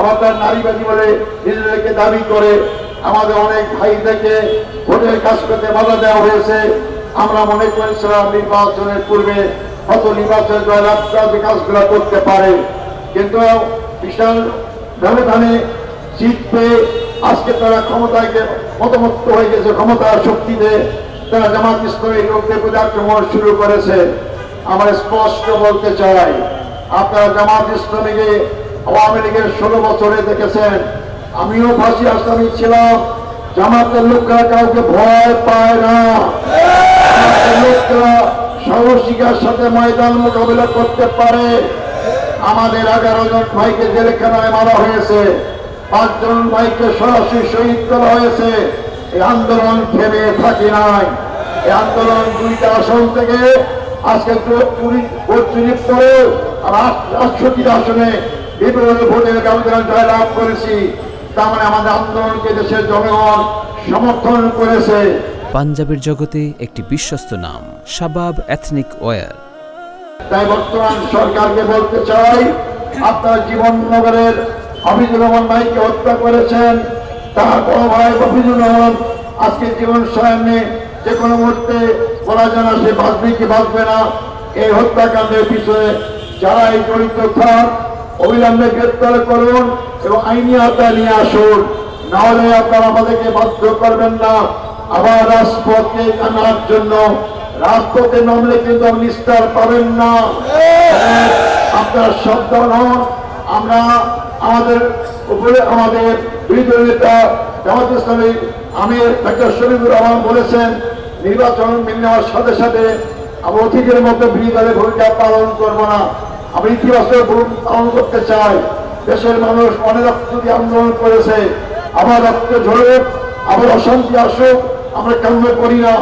আবার তার নারীবাদী বলে নিজেদেরকে দাবি করে আমাদের অনেক ভাইদেরকে ভোটের কাজ করতে বাধা দেওয়া হয়েছে। আমরা মনে করেছিলাম নির্বাচনের পূর্বে হয়তো নির্বাচনের জয়লাভ কাজগুলো করতে পারে, কিন্তু বিশাল ব্যবধানে জিত পেয়ে আজকে তারা ক্ষমতায় মতমত্ত হয়ে গেছে। ক্ষমতার শক্তিতে তারা জামাত ইসলামী লোকদের প্রতি আক্রমণ শুরু করেছে। আমরা স্পষ্ট বলতে চাই, আপনারা জামাত ইসলামীকে আওয়ামী লীগের 16 বছরে দেখেছেন। আমিও ফাঁসি আসামি ছিলাম। জামাতের লোকরা কাউকে ভয় পায় না। জামাতের লোকরা সাহসিকার সাথে ময়দান মোকাবিলা করতে পারে। আমাদের 11 জন ভাইকে জেলখানায় মারা হয়েছে, 5 জন ভাইকে সরাসরি শহীদ করা হয়েছে। এই আন্দোলন থেমে থাকি নাই। এই আন্দোলন 2টা আসন থেকে আজকে ভোট চুরি করে আর 68টি আসনে বিপুল ভোটের ব্যবধানে জয়লাভ করেছি। তার মানে আমাদের আন্দোলনকে দেশের জনগণ সমর্থন করেছে। পাঞ্জাবের জগতে একটি বিশ্বস্ত নাম শাবাব এথনিক ওয়্যার। তাই বর্তমান সরকারকে বলতে চাই, আপনার জীবননগরের হাফিজুর রহমান ভাইকে হত্যা করেছেন। তার বড় ভাই হাফিজুর রহমান আজকে জীবন সামনে যে কোনো মুহূর্তে বলা যায় না সে বাঁচবে কি বাঁচবে না। এই হত্যাকাণ্ডের পিছনে যারাই জড়িত থাক অবিলম্বে গ্রেপ্তার করুন এবং আইনি আওতায় নিয়ে আসুন। নাহলে আপনারা আমাদেরকে বাধ্য করবেন না আবার রাজপথে আনার জন্য। রাজপথে নামলে কিন্তু আপনি নিস্তার পাবেন না। আপনারা সাবধান হন। আমরা আমাদের উপরে আমাদের বিরোধী নেতা জামাত ইসলামী আমির ডক্টর শরীফুর রহমান বলেছেন, নির্বাচন মেনে নেওয়ার সাথে সাথে আমরা অতীতের মতো বিরোধী দলের ভূমিকা পালন করবো না। আমি ইতিবাচক ভূমিকা পালন করতে চাই। দেশের মানুষ অনেক রক্ত দিয়ে আন্দোলন করেছে, আবার রক্ত ঝরুক, আবার অশান্তি আসুক আমরা কাম্য করি না।